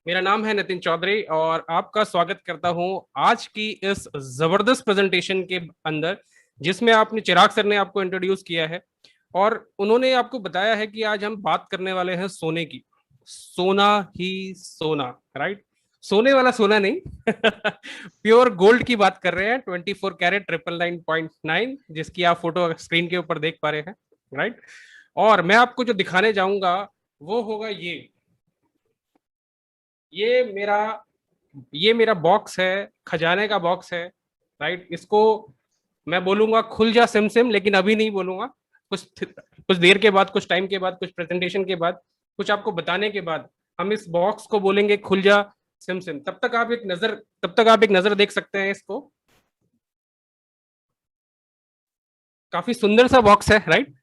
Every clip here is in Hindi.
मेरा नाम है नितिन चौधरी और आपका स्वागत करता हूं आज की इस जबरदस्त प्रेजेंटेशन के अंदर, जिसमें आपने चिराग सर ने आपको इंट्रोड्यूस किया है और उन्होंने आपको बताया है कि आज हम बात करने वाले हैं सोने की। सोना ही सोना, राइट? सोने वाला सोना नहीं प्योर गोल्ड की बात कर रहे हैं। 24 कैरेट 999.9, जिसकी आप फोटो स्क्रीन के ऊपर देख पा रहे हैं, राइट? और मैं आपको जो दिखाने जाऊंगा वो होगा ये मेरा ये मेरा बॉक्स है, खजाने का बॉक्स है, राइट? इसको मैं बोलूंगा खुल जा सिम सिम, लेकिन अभी नहीं बोलूंगा। कुछ देर के बाद, कुछ टाइम के बाद, कुछ प्रेजेंटेशन के बाद, कुछ आपको बताने के बाद हम इस बॉक्स को बोलेंगे खुल जा सिम सिम। तब तक आप एक नजर देख सकते हैं इसको। काफी सुंदर सा बॉक्स है, राइट?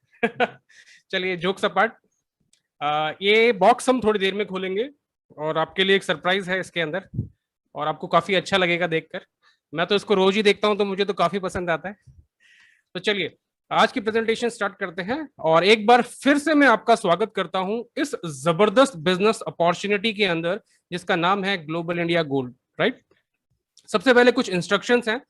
चलिए, जोक्स अपार्ट, ये बॉक्स हम थोड़ी देर में खोलेंगे और आपके लिए एक सरप्राइज है इसके अंदर, और आपको काफी अच्छा लगेगा देखकर। मैं तो इसको रोज ही देखता हूं, तो मुझे तो काफी पसंद आता है। तो चलिए, आज की प्रेजेंटेशन स्टार्ट करते हैं और एक बार फिर से मैं आपका स्वागत करता हूं इस जबरदस्त बिजनेस अपॉर्चुनिटी के अंदर, जिसका नाम है ग्लोबल इंडिया गोल्ड, राइट? सबसे पहले कुछ इंस्ट्रक्शंस हैं।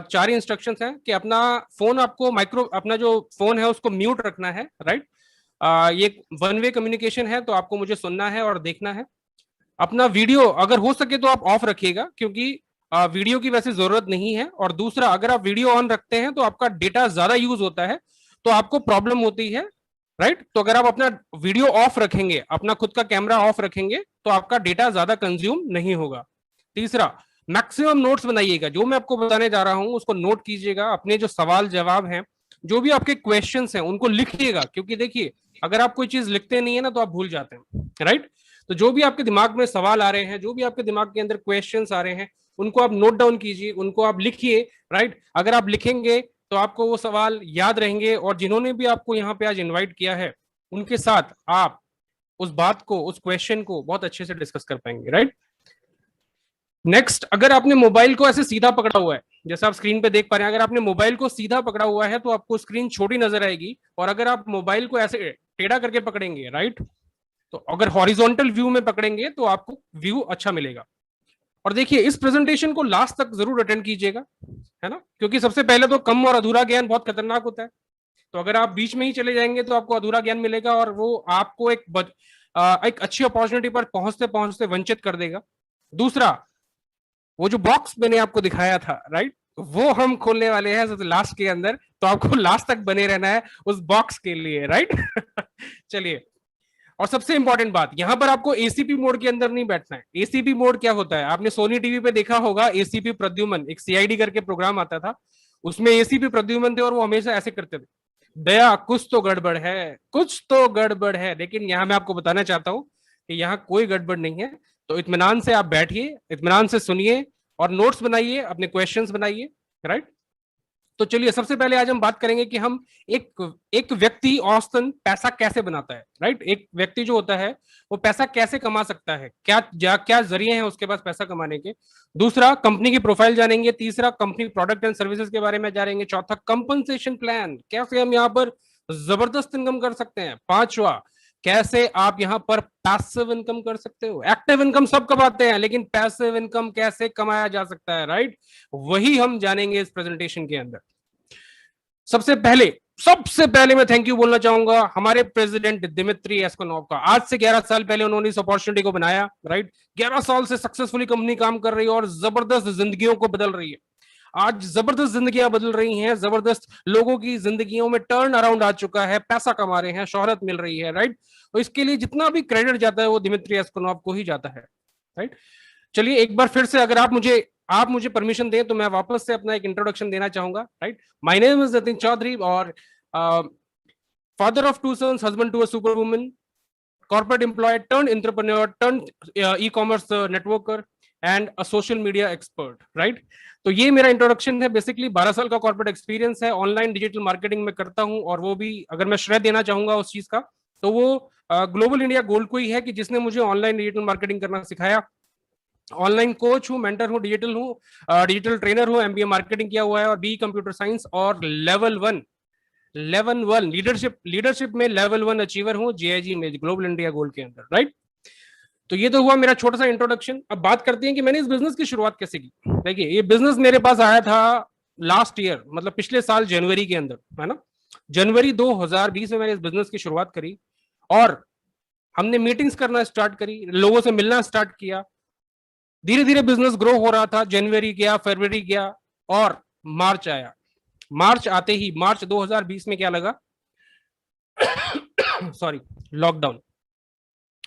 4 इंस्ट्रक्शंस हैं कि अपना जो फोन है उसको म्यूट रखना है, राइट? ये वन वे कम्युनिकेशन है, तो आपको मुझे सुनना है और देखना है। अपना वीडियो अगर हो सके तो आप ऑफ रखिएगा, क्योंकि वीडियो की वैसे जरूरत नहीं है। और दूसरा, अगर आप वीडियो ऑन रखते हैं तो आपका डेटा ज्यादा यूज होता है, तो आपको प्रॉब्लम होती है, राइट? तो अगर आप अपना वीडियो ऑफ रखेंगे, अपना खुद का कैमरा ऑफ रखेंगे, तो आपका डेटा ज्यादा कंज्यूम नहीं होगा। तीसरा, मैक्सिमम नोट्स बनाइएगा। जो मैं आपको बताने जा रहा हूं उसको नोट कीजिएगा। अपने जो सवाल जवाब हैं, जो भी आपके क्वेश्चंस हैं, उनको लिखिएगा, क्योंकि देखिए, अगर आप कोई चीज लिखते नहीं है ना, तो आप भूल जाते हैं, राइट? तो जो भी आपके दिमाग में सवाल आ रहे हैं, जो भी आपके दिमाग के अंदर क्वेश्चंस आ रहे हैं, उनको आप नोट डाउन कीजिए, उनको आप लिखिए, राइट? अगर आप लिखेंगे तो आपको वो सवाल याद रहेंगे, और जिन्होंने भी आपको यहाँ पे आज इन्वाइट किया है, उनके साथ आप उस बात को, उस क्वेश्चन को बहुत अच्छे से डिस्कस कर पाएंगे, राइट? नेक्स्ट, अगर आपने मोबाइल को ऐसे सीधा पकड़ा हुआ है, जैसा आप स्क्रीन पे देख पा रहे हैं, अगर आपने मोबाइल को सीधा पकड़ा हुआ है तो आपको स्क्रीन छोटी नजर आएगी, और अगर आप मोबाइल को ऐसे टेढ़ा करके पकड़ेंगे, राइट, तो अगर हॉरिजॉन्टल व्यू में पकड़ेंगे तो आपको व्यू अच्छा मिलेगा। और देखिए, इस प्रेजेंटेशन को लास्ट तक जरूर अटेंड कीजिएगा, है ना? क्योंकि सबसे पहले तो कम और अधूरा ज्ञान बहुत खतरनाक होता है। तो अगर आप बीच में ही चले जाएंगे तो आपको अधूरा ज्ञान मिलेगा, और वो आपको एक अच्छी अपॉर्चुनिटी पर पहुंचते पहुंचते वंचित कर देगा। दूसरा, वो जो बॉक्स मैंने आपको दिखाया था, राइट, वो हम खोलने वाले हैं लास्ट के अंदर, तो आपको लास्ट तक बने रहना है उस बॉक्स के लिए, राइट? चलिए, और सबसे इंपॉर्टेंट बात, यहां पर आपको एसीपी मोड के अंदर नहीं बैठना है। एसीपी मोड क्या होता है? आपने सोनी टीवी पे देखा होगा, एसीपी प्रद्युमन, एक सीआईडी करके प्रोग्राम आता था, उसमें एसीपी प्रद्युमन थे और वो हमेशा ऐसे करते थे, दया कुछ तो गड़बड़ है, कुछ तो गड़बड़ है। लेकिन यहां मैं आपको बताना चाहता हूं कि यहाँ कोई गड़बड़ नहीं है। तो इत्मीनान से आप बैठिए, इत्मीनान से सुनिए, और नोट्स बनाइए, अपने क्वेश्चंस बनाइए, राइट? तो चलिए, सबसे पहले आज हम बात करेंगे कि हम एक एक व्यक्ति औसतन पैसा कैसे बनाता है, राइट? एक व्यक्ति जो होता है वो पैसा कैसे कमा सकता है, क्या जरिए हैं उसके पास पैसा कमाने के। दूसरा, कंपनी की प्रोफाइल जानेंगे। तीसरा, कंपनी प्रोडक्ट एंड सर्विसेज के बारे में जानेंगे। चौथा, कंपनसेशन प्लान, कैसे हम यहाँ पर जबरदस्त इनकम कर सकते हैं। पांचवा, कैसे आप यहां पर पैसिव इनकम कर सकते हो। एक्टिव इनकम सब कमाते हैं, लेकिन पैसिव इनकम कैसे कमाया जा सकता है, राइट? वही हम जानेंगे इस प्रेजेंटेशन के अंदर। सबसे पहले मैं थैंक यू बोलना चाहूंगा हमारे प्रेसिडेंट दिमित्री एस्कोनोव का। आज से 11 साल पहले उन्होंने इस अपॉर्चुनिटी को बनाया, राइट? 11 साल से सक्सेसफुली कंपनी काम कर रही है और जबरदस्त जिंदगियों को बदल रही है। आज जबरदस्त जिंदगियां बदल रही हैं, जबरदस्त लोगों की जिंदगियों में टर्न अराउंड आ चुका है, पैसा कमा रहे हैं, शोहरत मिल रही है, राइट? और इसके लिए जितना भी क्रेडिट जाता है वो दिमित्री एस्कोनोव को ही जाता है, राइट? चलिए, एक बार फिर से अगर आप मुझे परमिशन दें तो मैं वापस से अपना एक इंट्रोडक्शन देना चाहूंगा, right? My name is Nitin Chaudhary, और father of 2 sons, husband to a super woman, corporate employee turned entrepreneur turned e-commerce networker and a social media expert, right? तो ये मेरा इंट्रोडक्शन है। बेसिकली 12 साल का कॉर्पोरेट एक्सपीरियंस है, ऑनलाइन डिजिटल मार्केटिंग में करता हूं, और वो भी अगर मैं श्रेय देना चाहूंगा उस चीज का, तो वो ग्लोबल इंडिया गोल्ड को ही है, कि जिसने मुझे ऑनलाइन डिजिटल मार्केटिंग करना सिखाया। ऑनलाइन कोच हूँ, मेंटर हूँ, डिजिटल ट्रेनर हूँ, एमबीए मार्केटिंग किया हुआ है, और बी कंप्यूटर साइंस, और लेवल 1 लीडरशिप में लेवल 1 अचीवर हूँ जीआईजी में, ग्लोबल इंडिया गोल्ड के अंदर, राइट? तो ये तो हुआ मेरा छोटा सा इंट्रोडक्शन। अब बात करते हैं कि मैंने इस बिजनेस की शुरुआत कैसे की। देखिए, ये बिजनेस मेरे पास आया था लास्ट ईयर, मतलब पिछले साल जनवरी के अंदर, है ना। जनवरी 2020 में मैंने इस बिजनेस की शुरुआत करी और हमने मीटिंग्स करना स्टार्ट करी, लोगों से मिलना स्टार्ट किया। धीरे धीरे बिजनेस ग्रो हो रहा था। जनवरी गया, फरवरी गया और मार्च आया। मार्च आते ही, मार्च 2020 में क्या लगा, सॉरी, लॉकडाउन।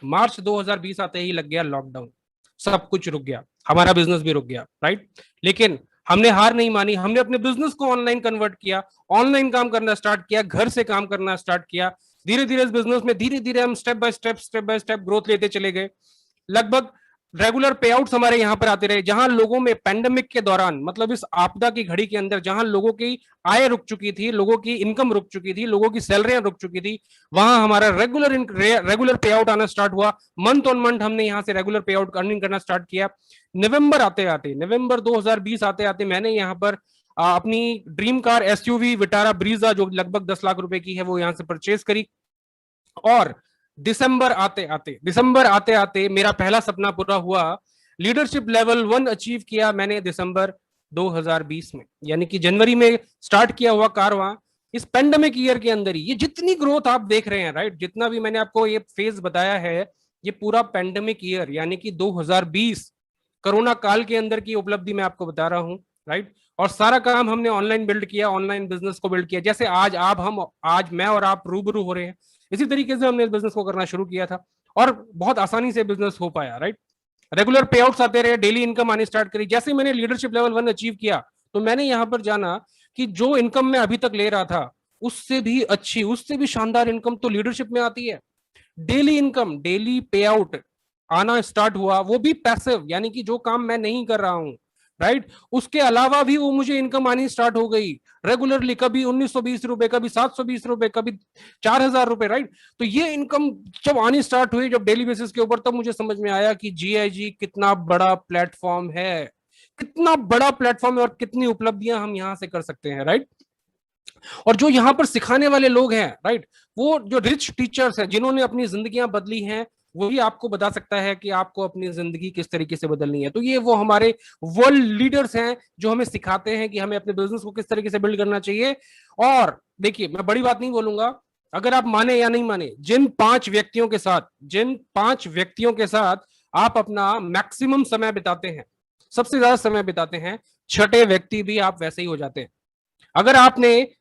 मार्च 2020 आते ही लग गया लॉकडाउन, सब कुछ रुक गया, हमारा बिजनेस भी रुक गया, राइट। लेकिन हमने हार नहीं मानी, हमने अपने बिजनेस को ऑनलाइन कन्वर्ट किया, ऑनलाइन काम करना स्टार्ट किया, घर से काम करना स्टार्ट किया। धीरे धीरे इस बिजनेस में धीरे धीरे हम स्टेप बाय स्टेप ग्रोथ लेते चले गए। लगभग रेगुलर पे आउट्स हमारे यहाँ पर आते रहे। जहां लोगों में पेंडेमिक के दौरान, मतलब इस आपदा की घड़ी के अंदर, जहां लोगों की आय रुक चुकी थी, लोगों की इनकम रुक चुकी थी, लोगों की सैलरियां रुक चुकी थी, वहां हमारा रेगुलर पे आउट आना स्टार्ट हुआ। मंथ ऑन मंथ हमने यहाँ से रेगुलर पे आउट अर्निंग करना स्टार्ट किया। नवंबर आते आते, नवंबर 2020 आते आते मैंने यहाँ पर अपनी dream car SUV Vitara Brezza, जो लगभग 10 लाख रुपए की है, वो यहाँ से परचेज करी। और दिसंबर आते आते मेरा पहला सपना पूरा हुआ। लीडरशिप लेवल 1 अचीव किया मैंने दिसंबर 2020 में, यानी कि जनवरी में स्टार्ट किया हुआ कारवां इस पेंडेमिक ईयर के अंदर ही। ये जितनी ग्रोथ आप देख रहे हैं, राइट, जितना भी मैंने आपको ये फेज बताया है, ये पूरा पेंडेमिक ईयर यानी कि 2020 कोरोना काल के अंदर की उपलब्धि मैं आपको बता रहा हूं, राइट। और सारा काम हमने ऑनलाइन बिल्ड किया, ऑनलाइन बिजनेस को बिल्ड किया। जैसे आज मैं और आप रूबरू हो रहे हैं, इसी तरीके से हमने इस बिजनेस को करना शुरू किया था और बहुत आसानी से बिजनेस हो पाया, राइट। रेगुलर पे आउट्स आते रहे, डेली इनकम आनी स्टार्ट करी। जैसे मैंने लीडरशिप लेवल 1 अचीव किया, तो मैंने यहां पर जाना कि जो इनकम मैं अभी तक ले रहा था, उससे भी अच्छी, उससे भी शानदार इनकम तो लीडरशिप में आती है। डेली इनकम, डेली पे आउट आना स्टार्ट हुआ, वो भी पैसिव, यानी कि जो काम मैं नहीं कर रहा हूं, राइट, उसके अलावा भी वो मुझे इनकम आनी स्टार्ट हो गई रेगुलरली। कभी 1920 रुपए, कभी 720 रुपए, कभी 4000 रुपए, राइट। तो ये इनकम जब आनी स्टार्ट हुई, जब डेली बेसिस के ऊपर, तब मुझे समझ में आया कि जीआईजी कितना बड़ा प्लेटफॉर्म है, कितना बड़ा प्लेटफॉर्म है और कितनी उपलब्धियां हम यहां से कर सकते हैं, राइट। और जो यहाँ पर सिखाने वाले लोग हैं, राइट, वो जो रिच टीचर्स हैं, जिन्होंने अपनी जिंदगियां बदली हैं, वही आपको बता सकता है कि आपको अपनी जिंदगी किस तरीके से बदलनी है। तो ये वो हमारे वर्ल्ड लीडर्स हैं जो हमें सिखाते हैं कि हमें अपने बिजनेस को किस तरीके से बिल्ड करना चाहिए। और देखिए, मैं बड़ी बात नहीं बोलूंगा, अगर आप माने या नहीं माने, जिन पांच व्यक्तियों के साथ आप अपना मैक्सिमम समय बिताते हैं, सबसे ज्यादा समय बिताते हैं, छठे व्यक्ति भी आप वैसे ही हो जाते हैं। अगर आपने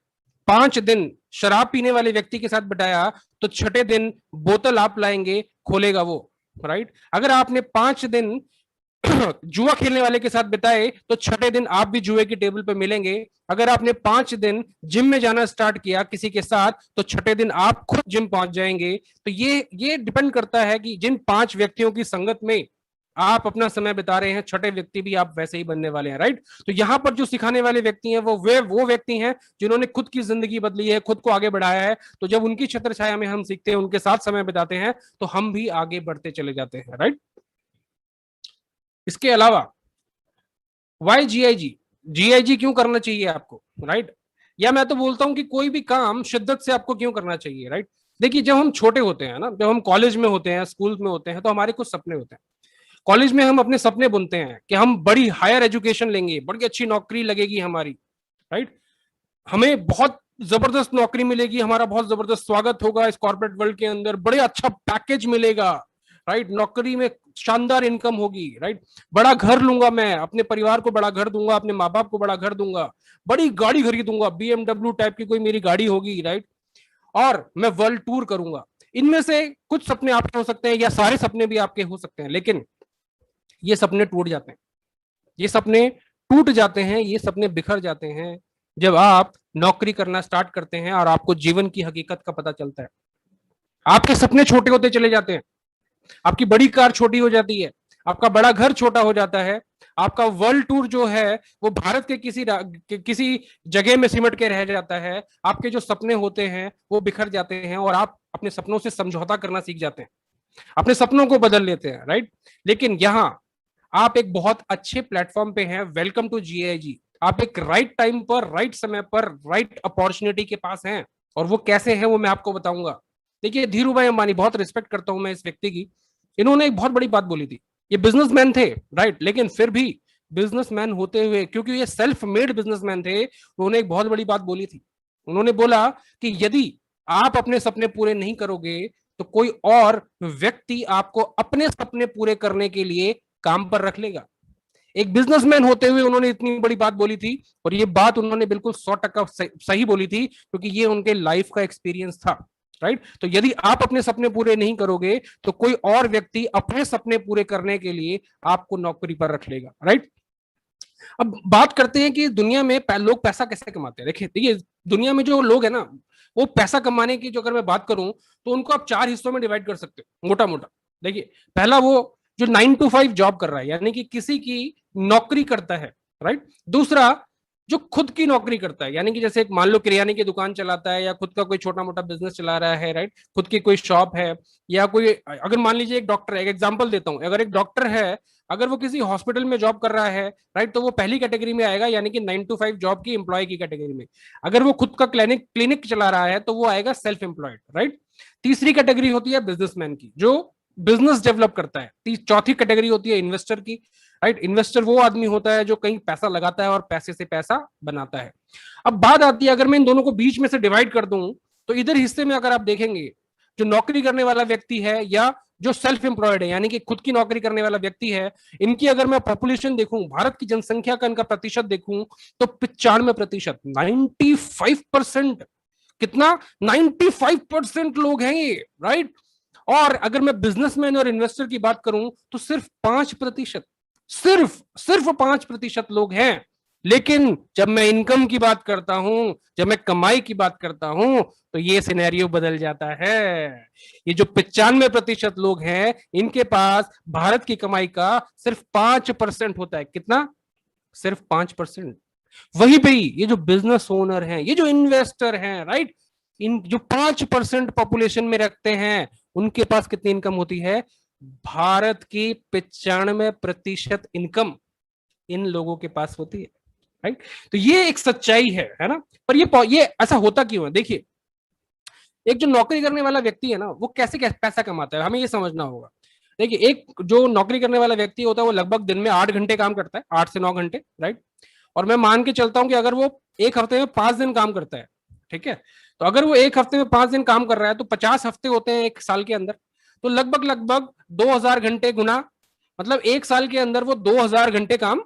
5 दिन शराब पीने वाले व्यक्ति के साथ बिताया, तो छठे दिन बोतल आप लाएंगे, खोलेगा वो, राइट। अगर आपने 5 दिन जुआ खेलने वाले के साथ बिताए, तो छठे दिन आप भी जुए की टेबल पे मिलेंगे। अगर आपने 5 दिन जिम में जाना स्टार्ट किया किसी के साथ, तो छठे दिन आप खुद जिम पहुंच जाएंगे। तो ये डिपेंड करता है कि जिन 5 व्यक्तियों की संगत में आप अपना समय बिता रहे हैं, छठे व्यक्ति भी आप वैसे ही बनने वाले हैं, राइट। तो यहां पर जो सिखाने वाले व्यक्ति हैं, वो व्यक्ति हैं जिन्होंने खुद की जिंदगी बदली है, खुद को आगे बढ़ाया है। तो जब उनकी छत्र छाया में हम सीखते हैं, उनके साथ समय बिताते हैं, तो हम भी आगे बढ़ते चले जाते हैं, राइट। इसके अलावा वाई जीआईजी, जीआईजी क्यों करना चाहिए आपको, राइट। या मैं तो बोलता हूं कि कोई भी काम शिद्दत से आपको क्यों करना चाहिए, राइट। देखिए, जब हम छोटे होते हैं ना, जब हम कॉलेज में होते हैं, स्कूल में होते हैं, तो हमारे कुछ सपने होते हैं। कॉलेज में हम अपने सपने बुनते हैं कि हम बड़ी हायर एजुकेशन लेंगे, बड़ी अच्छी नौकरी लगेगी हमारी, राइट। हमें बहुत जबरदस्त नौकरी मिलेगी, हमारा बहुत जबरदस्त स्वागत होगा इस कॉर्पोरेट वर्ल्ड के अंदर, बड़े अच्छा पैकेज मिलेगा, राइट। नौकरी में शानदार इनकम होगी, राइट। बड़ा घर लूंगा, मैं अपने परिवार को बड़ा घर दूंगा, अपने माँ बाप को बड़ा घर दूंगा, बड़ी गाड़ी खरीदूंगा, बीएमडब्ल्यू टाइप की कोई मेरी गाड़ी होगी, राइट। और मैं वर्ल्ड टूर करूंगा। इनमें से कुछ सपने आपके हो सकते हैं या सारे सपने भी आपके हो सकते हैं, लेकिन ये सपने टूट जाते हैं, ये सपने टूट जाते हैं, ये सपने बिखर जाते हैं जब आप नौकरी करना स्टार्ट करते हैं और आपको जीवन की हकीकत का पता चलता है। आपके सपने छोटे होते चले जाते हैं, आपकी बड़ी कार छोटी हो जाती है, आपका बड़ा घर छोटा हो जाता है, आपका वर्ल्ड टूर जो है वो भारत के किसी जगह में सिमट के रह जाता है। आपके जो सपने होते हैं वो बिखर जाते हैं और आप अपने सपनों से समझौता करना सीख जाते हैं, अपने सपनों को बदल लेते हैं, राइट। लेकिन यहां आप एक बहुत अच्छे प्लेटफॉर्म पे हैं। Welcome to GIG. आप एक राइट टाइम पर, राइट समय पर, राइट अपॉर्चुनिटी के पास हैं। और वो कैसे है वो मैं आपको बताऊंगा। देखिए, धीरू भाई अंबानी, बहुत रिस्पेक्ट करता हूं मैं इस व्यक्ति की। इन्होंने एक बहुत बड़ी बात बोली थी। ये बिजनेसमैन थे, राइट, लेकिन फिर भी बिजनेसमैन होते हुए, क्योंकि ये सेल्फ मेड बिजनेसमैन थे, उन्होंने एक बहुत बड़ी बात बोली थी। उन्होंने बोला कि यदि आप अपने सपने पूरे नहीं करोगे तो कोई और व्यक्ति आपको अपने सपने पूरे करने के लिए काम पर रख लेगा। एक बिजनेसमैन होते हुए उन्होंने इतनी बड़ी बात बोली थी, और ये बात उन्होंने बिल्कुल 100% सही बोली थी, क्योंकि ये उनके लाइफ का एक्सपीरियंस था, राइट। तो यदि आप अपने सपने पूरे नहीं करोगे तो कोई और व्यक्ति अपने सपने पूरे करने के लिए आपको नौकरी पर रख लेगा, राइट। अब बात करते हैं कि दुनिया में लोग पैसा कैसे कमाते हैं। देखिए देखिए, दुनिया में जो लोग है ना, वो पैसा कमाने की जो अगर मैं बात करूं तो उनको आप 4 हिस्सों में डिवाइड कर सकते हो, मोटा मोटा। देखिए, पहला वो जो 9 to 5 जॉब कर रहा है, यानी कि किसी की नौकरी करता है, राइट। दूसरा जो खुद की नौकरी करता है, यानी कि जैसे एक मान लो किराने की दुकान चलाता है, या खुद का कोई छोटा मोटा बिजनेस चला रहा है, राइट, खुद की कोई शॉप है, या कोई, अगर मान लीजिए एक डॉक्टर है, एक एग्जांपल देता हूं, अगर एक डॉक्टर है, अगर वो किसी हॉस्पिटल में जॉब कर रहा है, राइट, तो वो पहली कैटेगरी में आएगा, यानी कि 9 to 5 जॉब की एम्प्लॉय की कैटेगरी में। अगर वो खुद का क्लिनिक चला रहा है तो वो आएगा सेल्फ एम्प्लॉयड, राइट। तीसरी कैटेगरी होती है बिजनेसमैन की, जो बिजनेस डेवलप करता है। चौथी कैटेगरी होती है इन्वेस्टर की, राइट। इन्वेस्टर वो आदमी होता है जो कहीं पैसा लगाता है और पैसे से पैसा बनाता है। अब बात आती है, अगर मैं इन दोनों को बीच में से डिवाइड कर दूं तो इधर हिस्से में अगर आप देखेंगे, जो नौकरी करने वाला व्यक्ति है या जो सेल्फ एम्प्लॉयड है, यानी कि खुद की नौकरी करने वाला व्यक्ति है, इनकी अगर मैं पॉपुलेशन देखूं, भारत की जनसंख्या का इनका प्रतिशत देखूं, तो 95%, 95%, कितना, 95% लोग हैं ये, राइट। और अगर मैं बिजनेसमैन और इन्वेस्टर की बात करूं तो सिर्फ 5%, सिर्फ 5% लोग हैं। लेकिन जब मैं इनकम की बात करता हूं, जब मैं कमाई की बात करता हूं, तो ये सिनेरियो बदल जाता है। ये जो 95% लोग हैं, इनके पास भारत की कमाई का सिर्फ 5% होता है। कितना? सिर्फ 5%। वहीं पे ही ये जो बिजनेस ओनर हैं, ये जो इन्वेस्टर हैं, राइट, इन जो 5% पॉपुलेशन में रखते हैं, उनके पास कितनी इनकम होती है? भारत की 95% इनकम इन लोगों के पास होती है, राइट। तो ये एक सच्चाई है ना। पर ये ऐसा होता क्यों है? देखिए, एक जो नौकरी करने वाला व्यक्ति है ना, वो कैसे पैसा कमाता है, हमें ये समझना होगा। देखिए, एक जो नौकरी करने वाला व्यक्ति होता है, वो लगभग दिन में 8 घंटे काम करता है, 8 से 9 घंटे, राइट। और मैं मान के चलता हूं कि अगर वो एक हफ्ते में 5 दिन काम करता है, ठीक है, तो अगर वो एक हफ्ते में 5 दिन काम कर रहा है तो 50 हफ्ते होते हैं एक साल के अंदर। तो लगभग लगभग 2000 घंटे गुना, मतलब एक साल के अंदर वो 2000 घंटे काम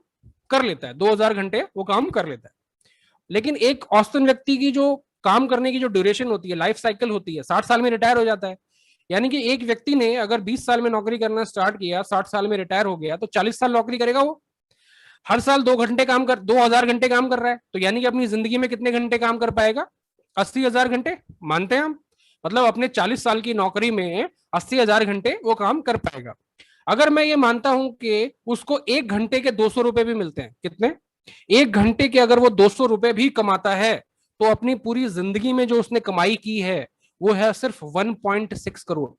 कर लेता है, 2000 घंटे वो काम कर लेता है। लेकिन एक औसतन व्यक्ति की जो काम करने की जो ड्यूरेशन होती है, लाइफ साइकिल होती है, 60 साल में रिटायर हो जाता है। यानी कि एक व्यक्ति ने अगर 20 साल में नौकरी करना स्टार्ट किया, 60 साल में रिटायर हो गया, तो 40 साल नौकरी करेगा वो। हर साल 2000 घंटे काम कर रहा है, तो यानी कि अपनी जिंदगी में कितने घंटे काम कर पाएगा? 80,000 घंटे, मानते हैं हम। मतलब अपने 40 साल की नौकरी में 80,000 घंटे वो काम कर पाएगा। अगर मैं ये मानता हूं कि उसको 1 घंटे के 200 रुपए भी मिलते हैं, कितने? 1 घंटे के अगर वो 200 रुपए भी कमाता है, तो अपनी पूरी जिंदगी में जो उसने कमाई की है वो है सिर्फ 1.6 करोड़।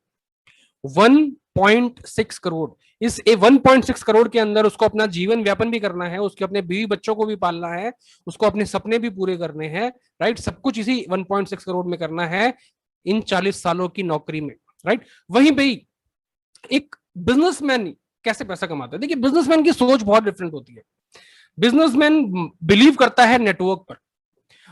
1.6 करोड़। इस 1.6 करोड़ के अंदर उसको अपना जीवन व्यापन भी करना है, उसके अपने बीवी बच्चों को भी पालना है, उसको अपने सपने भी पूरे करने हैं, राइट। सब कुछ इसी 1.6 करोड़ में करना है, इन 40 सालों की नौकरी में, राइट। वहीं पे एक बिजनेसमैन कैसे पैसा कमाता है? देखिए, बिजनेसमैन की सोच बहुत डिफरेंट होती है। बिजनेसमैन बिलीव करता है नेटवर्क पर।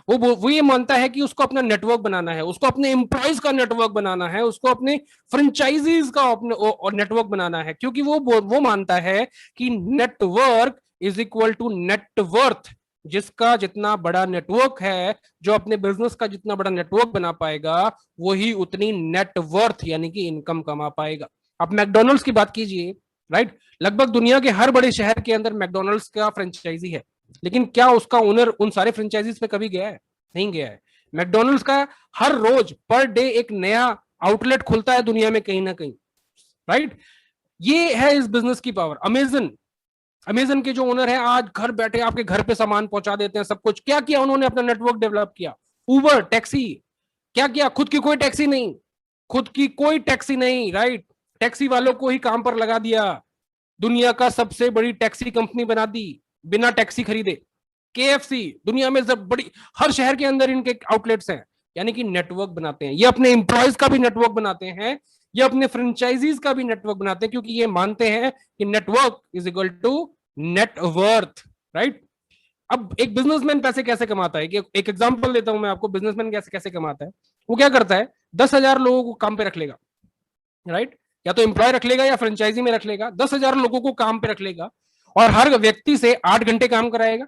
वो ये मानता है कि उसको अपना नेटवर्क बनाना है, उसको अपने एम्प्लॉयज का नेटवर्क बनाना है, उसको अपने फ्रेंचाइजीज का अपने नेटवर्क बनाना है, क्योंकि वो मानता है कि network is equal to net worth. जिसका जितना बड़ा नेटवर्क है, जो अपने बिजनेस का जितना बड़ा नेटवर्क बना पाएगा, वही उतनी नेटवर्थ यानी कि इनकम कमा पाएगा। आप मैकडोनल्ड्स की बात कीजिए, राइट। लगभग दुनिया के हर बड़े शहर के अंदर मैकडोनल्ड्स का फ्रेंचाइजी है, लेकिन क्या उसका ओनर उन सारे फ्रेंचाइजीज पे कभी गया है? नहीं गया है। मैकडोनल्ड्स का हर रोज पर डे एक नया आउटलेट खुलता है दुनिया में कहीं ना कहीं, राइट। ये है इस बिजनेस की पावर। अमेजन के जो ओनर है, आज घर बैठे आपके घर पे सामान पहुंचा देते हैं, सब कुछ। क्या किया उन्होंने? अपना नेटवर्क डेवलप किया। उबर टैक्सी, क्या किया? खुद की कोई टैक्सी नहीं, खुद की कोई टैक्सी नहीं, राइट। टैक्सी वालों को ही काम पर लगा दिया, दुनिया का सबसे बड़ी टैक्सी कंपनी बना दी बिना टैक्सी खरीदे। केएफसी, दुनिया में सब बड़ी, हर शहर के अंदर इनके आउटलेट्स हैं, यानी कि नेटवर्क बनाते हैं। ये अपने एम्प्लॉयज का भी नेटवर्क बनाते हैं, ये अपने फ्रेंचाइजीज का भी नेटवर्क बनाते हैं, क्योंकि ये मानते हैं कि network is equal to net worth, right. अब एक बिजनेसमैन पैसे कैसे कमाता है, कि एक एग्जांपल देता हूं मैं आपको, बिजनेसमैन कैसे कैसे कमाता है। वो क्या करता है, 10,000 लोगों को काम पे रख लेगा, राइट। या तो एम्प्लॉय रख लेगा या फ्रेंचाइजी में रख लेगा, 10,000 लोगों को काम पे रख लेगा और हर व्यक्ति से 8 घंटे काम कराएगा।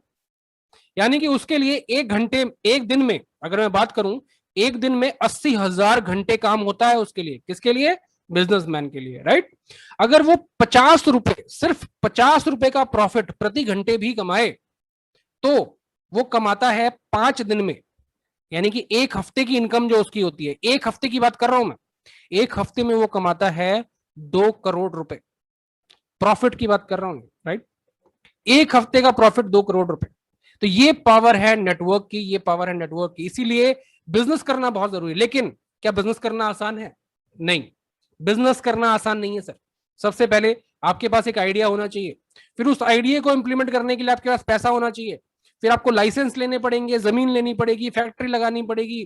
यानी कि उसके लिए 1 घंटे, एक दिन में अगर मैं बात करूं, एक दिन में 80,000 घंटे काम होता है उसके लिए। किसके लिए? बिजनेसमैन के लिए, राइट। अगर वो 50 रुपए, सिर्फ 50 रुपए का प्रॉफिट प्रति घंटे भी कमाए तो वो कमाता है 5 दिन में, यानी कि एक हफ्ते की इनकम जो उसकी होती है, एक हफ्ते की बात कर रहा हूं मैं, एक हफ्ते में वो कमाता है 2 करोड़ रुपए। प्रॉफिट की बात कर रहा हूं, राइट। एक हफ्ते का प्रॉफिट 2 करोड़ रुपए। तो ये पावर है नेटवर्क की, ये पावर है नेटवर्क की। इसीलिए बिजनेस करना बहुत जरूरी है। लेकिन क्या बिजनेस करना आसान है? नहीं, बिजनेस करना आसान नहीं है सर। सबसे पहले आपके पास एक आइडिया होना चाहिए, फिर उस आइडिया को इंप्लीमेंट करने के लिए आपके पास पैसा होना चाहिए, फिर आपको लाइसेंस लेने पड़ेंगे, जमीन लेनी पड़ेगी, फैक्ट्री लगानी पड़ेगी,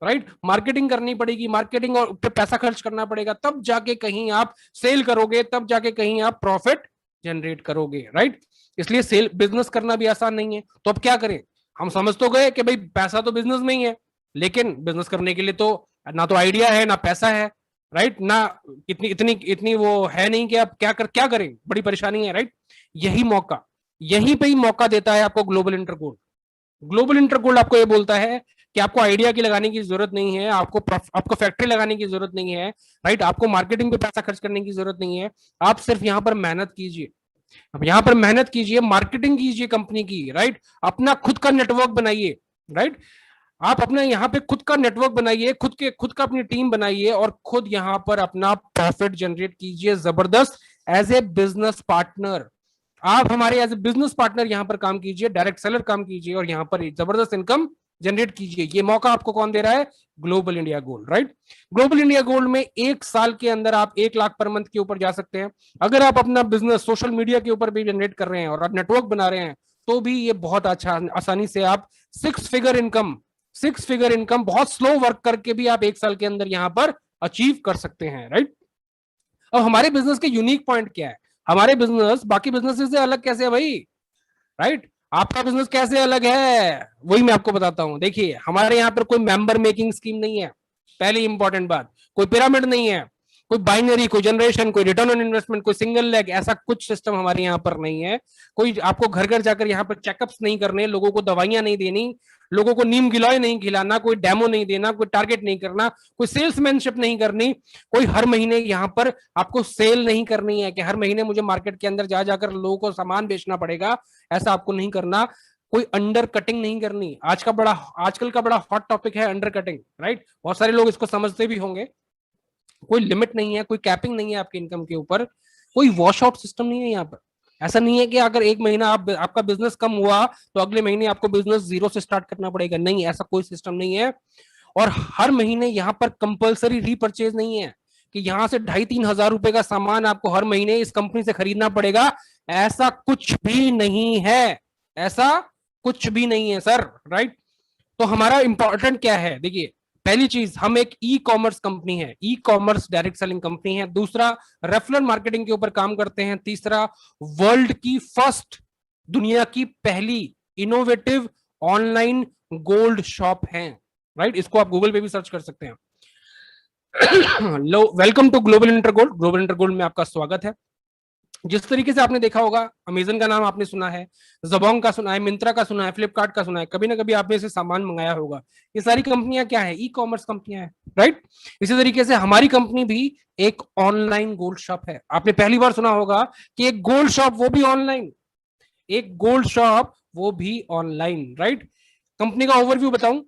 राइट, मार्केटिंग करनी पड़ेगी, मार्केटिंग और पे पैसा खर्च करना पड़ेगा, तब जाके कहीं आप सेल करोगे, तब जाके कहीं आप प्रॉफिट जनरेट करोगे, राइट। इसलिए सेल बिजनेस करना भी आसान नहीं है। तो अब क्या करें? हम समझ तो गए कि भाई पैसा तो बिजनेस में ही है, लेकिन बिजनेस करने के लिए तो ना तो आइडिया है ना पैसा है, राइट, ना इतनी इतनी इतनी वो है नहीं कि आप क्या करें, बड़ी परेशानी है, राइट। यही मौका, यहीं पे ही मौका देता है आपको ग्लोबल इंटरगोल्ड। ग्लोबल इंटरगोल्ड आपको ये बोलता है कि आपको आइडिया की लगाने की जरूरत नहीं है, आपको फैक्ट्री लगाने की जरूरत नहीं है, राइट, आपको मार्केटिंग पे पैसा खर्च करने की जरूरत नहीं है। आप सिर्फ यहां पर मेहनत कीजिए, अब यहां पर मेहनत कीजिए, मार्केटिंग कीजिए कंपनी की, राइट, अपना खुद का नेटवर्क बनाइए, राइट। आप अपना यहाँ पे खुद का नेटवर्क बनाइए, खुद का अपनी टीम बनाइए और खुद यहाँ पर अपना प्रॉफिट जनरेट कीजिए जबरदस्त एज ए बिजनेस पार्टनर। आप हमारे एज ए बिजनेस पार्टनर यहाँ पर काम कीजिए, डायरेक्ट सेलर काम कीजिए और यहाँ पर जबरदस्त इनकम जनरेट कीजिए। ये मौका आपको कौन दे रहा है? Global India gold, right. Global India gold में 1 साल के अंदर आप 1 लाख पर मंथ के ऊपर जा सकते हैं। अगर आप अपना बिजनेस सोशल मीडिया के ऊपर भी जनरेट कर रहे हैं और आप नेटवर्क बना रहे हैं तो भी ये बहुत अच्छा आसानी से आप 6 फिगर इनकम बहुत स्लो वर्क करके भी आप 1 साल के अंदर यहां पर अचीव कर सकते हैं, राइट। अब हमारे बिजनेस के यूनिक पॉइंट क्या है? हमारे बिजनेस बाकी बिजनेस से अलग कैसे है भाई, राइट। आपका बिजनेस कैसे अलग है वही मैं आपको बताता हूं। देखिए, हमारे यहाँ पर कोई मेंबर मेकिंग स्कीम नहीं है, पहली इंपॉर्टेंट बात। कोई पिरामिड नहीं है, कोई बाइनरी, कोई जनरेशन, कोई रिटर्न ऑन इन्वेस्टमेंट, कोई सिंगल लेग, ऐसा कुछ सिस्टम हमारे यहाँ पर नहीं है। कोई आपको घर घर जाकर यहाँ पर चेकअप्स नहीं करने, लोगों को दवाइयां नहीं देनी, लोगों को नीम गिलोय नहीं खिलाना, कोई डेमो नहीं देना, कोई टारगेट नहीं करना, कोई सेल्समैनशिप नहीं करनी, कोई हर महीने यहाँ पर आपको सेल नहीं करनी है कि हर महीने मुझे मार्केट के अंदर जा जाकर लोगों को सामान बेचना पड़ेगा, ऐसा आपको नहीं करना। कोई अंडर कटिंग नहीं करनी। आजकल का बड़ा हॉट टॉपिक है अंडर कटिंग, राइट। बहुत सारे लोग इसको समझते भी होंगे। कोई लिमिट नहीं है, कोई कैपिंग नहीं है आपकी इनकम के ऊपर, कोई वॉश आउट सिस्टम नहीं है यहाँ पर। ऐसा नहीं है कि अगर एक महीना आपका बिजनेस कम हुआ तो अगले महीने आपको बिजनेस जीरो से स्टार्ट करना पड़ेगा, नहीं, ऐसा कोई सिस्टम नहीं है। और हर महीने यहाँ पर कंपलसरी रीपर्चेज नहीं है कि यहां से 2,500-3,000 रुपए का सामान आपको हर महीने इस कंपनी से खरीदना पड़ेगा, ऐसा कुछ भी नहीं है, ऐसा कुछ भी नहीं है सर, राइट। तो हमारा इंपॉर्टेंट क्या है? देखिए, पहली चीज, हम एक ई कॉमर्स कंपनी है, e commerce direct selling company है। दूसरा, रेफरल मार्केटिंग के ऊपर काम करते हैं। तीसरा, वर्ल्ड की फर्स्ट, दुनिया की पहली इनोवेटिव ऑनलाइन गोल्ड शॉप है, राइट। इसको आप गूगल पे भी सर्च कर सकते हैं। Welcome to Global Intergold. Global Intergold में आपका स्वागत है। जिस तरीके से आपने देखा होगा, अमेजन का नाम आपने सुना है, जबोंग का सुना है, मिंत्रा का सुना है, फ्लिपकार्ट का सुना है, कभी ना कभी आपने इसे सामान मंगाया होगा। ये सारी कंपनियां क्या है? ई कॉमर्स कंपनियां हैं, राइट। इसी तरीके से हमारी कंपनी भी एक ऑनलाइन गोल्ड शॉप है। आपने पहली बार सुना होगा कि एक गोल्ड शॉप, वो भी ऑनलाइन, एक गोल्ड शॉप वो भी ऑनलाइन, राइट। कंपनी का ओवरव्यू बताऊं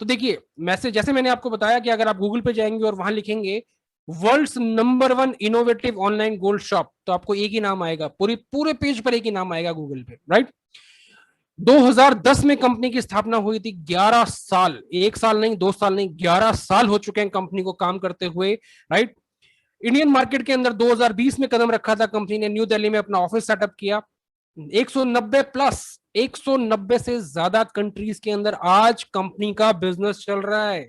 तो देखिए, मैसेज जैसे मैंने आपको बताया कि अगर आप गूगल पे जाएंगे और वहां लिखेंगे world's number 1 innovative online gold shop, तो आपको एक ही नाम आएगा, पूरे पेज पर एक ही नाम आएगा गूगल पे, राइट। 2010 में कंपनी की स्थापना हुई थी। 11 साल, 1 साल नहीं, 2 साल नहीं, 11 साल हो चुके हैं कंपनी को काम करते हुए, राइट। इंडियन मार्केट के अंदर 2020 में कदम रखा था कंपनी ने, न्यू दिल्ली में अपना ऑफिस सेटअप किया। 190 प्लस, 190 से ज्यादा कंट्रीज के अंदर आज कंपनी का बिजनेस चल रहा है,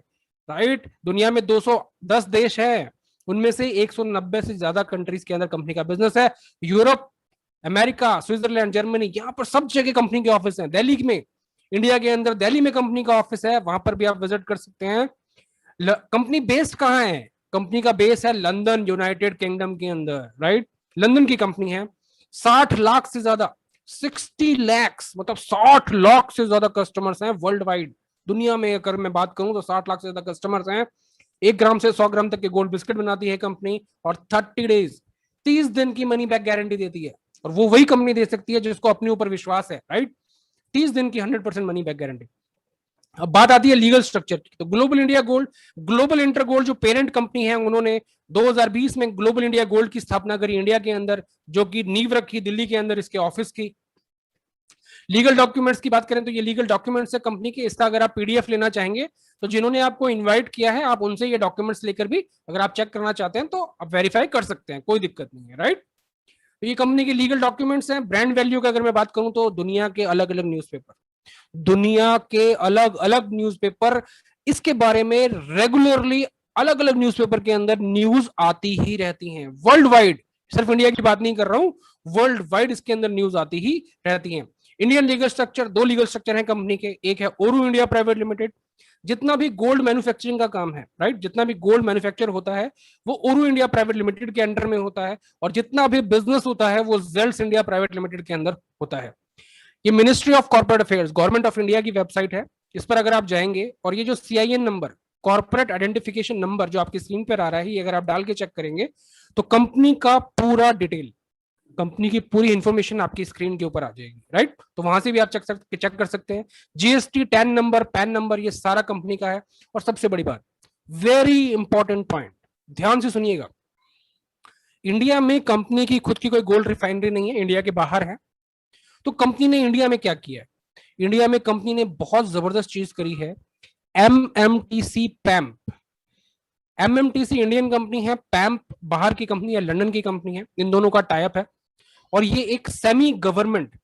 राइट। दुनिया में 210 देश है, उनमें से 190 से ज्यादा कंट्रीज के अंदर कंपनी का बिजनेस है। यूरोप, अमेरिका, स्विट्जरलैंड, जर्मनी, यहाँ पर सब जगह कंपनी के ऑफिस हैं। दिल्ली में, इंडिया के अंदर दिल्ली में कंपनी का ऑफिस है, वहां पर भी आप विजिट कर सकते हैं। कंपनी बेस्ड कहाँ है? कंपनी का बेस है लंदन, यूनाइटेड किंगडम के अंदर, राइट। लंदन की कंपनी है। 60 लाख से ज्यादा, 60 lakhs मतलब 60 लाख से ज्यादा कस्टमर्स हैं वर्ल्ड वाइड। दुनिया में अगर मैं बात करूं तो 60 लाख से ज्यादा कस्टमर्स हैं। 1 ग्राम से 100 ग्राम तक के गोल्ड बिस्किट बनाती है कंपनी, और 30 डेज, 30 दिन की मनी बैक गारंटी देती है। और वो वही कंपनी दे सकती है जिसको अपने ऊपर विश्वास है, राइट। 30 दिन की 100% मनी बैक गारंटी। अब बात आती है लीगल स्ट्रक्चर की, तो global India gold, global inter gold जो पेरेंट कंपनी है, उन्होंने 2020 में ग्लोबल इंडिया गोल्ड की स्थापना करी इंडिया के अंदर, जो कि नींव रखी दिल्ली के अंदर इसके ऑफिस की। लीगल डॉक्यूमेंट्स की बात करें तो ये लीगल डॉक्यूमेंट्स है कंपनी के। इसका अगर आप पीडीएफ लेना चाहेंगे तो जिन्होंने आपको इनवाइट किया है, आप उनसे ये डॉक्यूमेंट्स लेकर भी अगर आप चेक करना चाहते हैं तो आप वेरीफाई कर सकते हैं, कोई दिक्कत नहीं है, राइट। तो ये कंपनी के लीगल डॉक्यूमेंट्स हैं। ब्रांड वैल्यू का अगर मैं बात करूं तो दुनिया के अलग अलग न्यूज़पेपर, दुनिया के अलग अलग न्यूज़पेपर इसके बारे में रेगुलरली, अलग अलग न्यूज़पेपर के अंदर न्यूज आती ही रहती हैं वर्ल्ड वाइड। सिर्फ इंडिया की बात नहीं कर रहा हूं, वर्ल्ड वाइड इसके अंदर न्यूज आती ही रहती हैं। Indian legal structure, 2 legal structure है कंपनी के। एक है ओरू इंडिया प्राइवेट लिमिटेड, जितना भी गोल्ड मैन्युफैक्चरिंग का काम है, राइट, जितना भी गोल्ड मैन्युफैक्चर होता है वो ओरू इंडिया प्राइवेट लिमिटेड के अंडर में होता है, और जितना भी बिजनेस होता है वो जेल्स इंडिया प्राइवेट लिमिटेड के अंदर होता है। ये ministry of corporate affairs, government of India की वेबसाइट है। इस पर अगर आप जाएंगे और ये जो CIN number, corporate identification number जो आपकी स्क्रीन पर आ रहा है, ये अगर आप डाल के चेक करेंगे तो कंपनी का पूरा डिटेल, कंपनी की पूरी इंफॉर्मेशन आपकी स्क्रीन के ऊपर आ जाएगी, राइट। तो वहां से भी आप चेक कर सकते हैं। GST, tan number, pan number, ये सारा कंपनी का है। और सबसे बड़ी बात, वेरी इंपॉर्टेंट पॉइंट, ध्यान से सुनिएगा, इंडिया में कंपनी की खुद की कोई गोल्ड रिफाइनरी नहीं है, इंडिया के बाहर है। तो कंपनी ने इंडिया में क्या किया है? इंडिया में कंपनी ने बहुत जबरदस्त चीज करी है, एमएमटीसी पैम्प। एमएमटीसी इंडियन कंपनी है, पैम्प बाहर की कंपनी है, लंदन की कंपनी है। इन दोनों का टाइप है। और ये एक सेमी गवर्नमेंट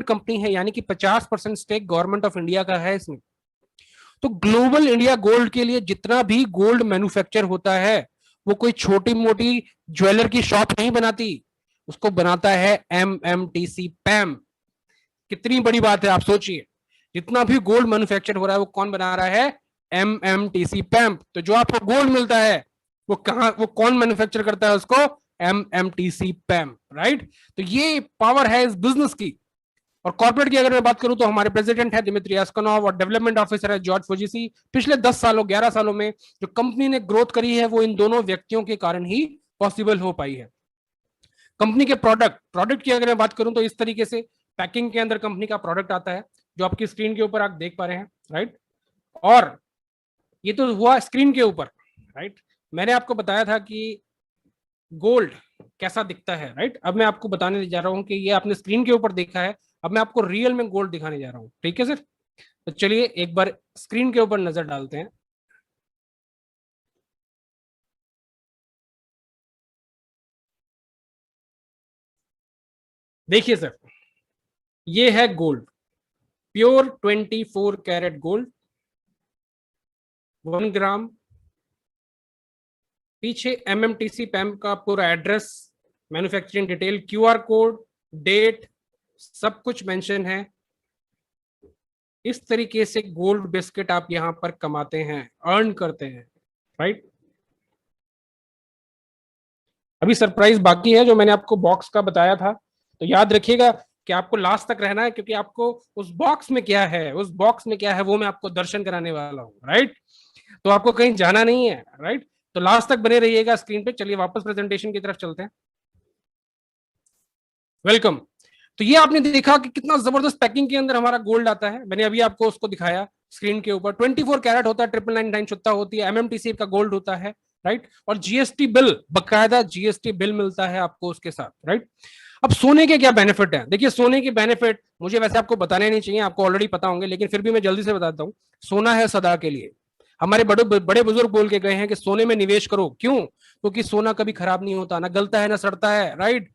कंपनी है, यानी कि 50% स्टेक गवर्नमेंट ऑफ इंडिया का है इसमें। तो ग्लोबल इंडिया गोल्ड के लिए जितना भी गोल्ड मैन्युफैक्चर होता है, वो कोई छोटी मोटी ज्वेलर की शॉप नहीं बनाती, उसको बनाता है एमएमटीसी पैम। कितनी बड़ी बात है, आप सोचिए, जितना भी गोल्ड मैन्युफैक्चर हो रहा है वो कौन बना रहा है? एमएमटीसी पैम्प। तो जो आपको गोल्ड मिलता है वो कौन मैन्युफैक्चर करता है उसको? MMTC पैम्प, right. तो ये पावर है इस बिजनेस की। और कॉर्पोरेट की अगर मैं बात करूं तो हमारे प्रेसिडेंट है दिमित्री यास्कनोव, और डेवलपमेंट ऑफिसर है जॉर्ज फोजिसी। पिछले 10 सालों 11 सालों में जो कंपनी ने ग्रोथ करी है वो इन दोनों व्यक्तियों के कारण ही पॉसिबल हो पाई है। कंपनी के प्रोडक्ट की अगर मैं बात करूं तो इस तरीके से पैकिंग के अंदर कंपनी का प्रोडक्ट आता है, जो आपकी स्क्रीन के ऊपर आप देख पा रहे हैं, राइट। और ये तो हुआ स्क्रीन के ऊपर, राइट। मैंने आपको बताया था कि गोल्ड कैसा दिखता है, राइट। अब मैं आपको बताने जा रहा हूं कि ये आपने स्क्रीन के ऊपर देखा है, अब मैं आपको रियल में गोल्ड दिखाने जा रहा हूं, ठीक है सर। तो चलिए एक बार स्क्रीन के ऊपर नजर डालते हैं। देखिए सर, ये है gold, pure 24 carat gold, 1 gram. पीछे एमएमटीसी पैम्प का पूरा address, manufacturing detail, QR code, date, सब कुछ मेंशन है। इस तरीके से गोल्ड बिस्किट आप यहां पर कमाते हैं, अर्न करते हैं, राइट। अभी सरप्राइज बाकी है जो मैंने आपको बॉक्स का बताया था, तो याद रखिएगा कि आपको लास्ट तक रहना है, क्योंकि आपको उस बॉक्स में क्या है, उस बॉक्स में क्या है वो मैं आपको दर्शन कराने वाला हूँ, राइट। तो आपको कहीं जाना नहीं है, राइट। तो लास्ट तक बने रहिएगा स्क्रीन पे। चलिए वापस प्रेजेंटेशन की तरफ चलते हैं। वेलकम। तो ये आपने देखा कि कितना जबरदस्त पैकिंग के अंदर हमारा गोल्ड आता है। मैंने अभी आपको उसको दिखाया स्क्रीन के ऊपर। 24 कैरेट होता है, 999 छुट्टा होती है, एमएमटीसी का गोल्ड होता है, राइट। और जीएसटी बिल, बकायदा जीएसटी बिल मिलता है आपको उसके साथ, राइट। अब सोने के क्या बेनिफिट है? देखिए सोने के बेनिफिट मुझे वैसे आपको बताने नहीं चाहिए, आपको ऑलरेडी पता होंगे, लेकिन फिर भी मैं जल्दी से बताता हूँ। सोना है सदा के लिए। हमारे बड़े बड़े बुजुर्ग बोल के गए हैं कि सोने में निवेश करो। क्यों? क्योंकि सोना कभी खराब नहीं होता, ना गलता है ना सड़ता है, राइट।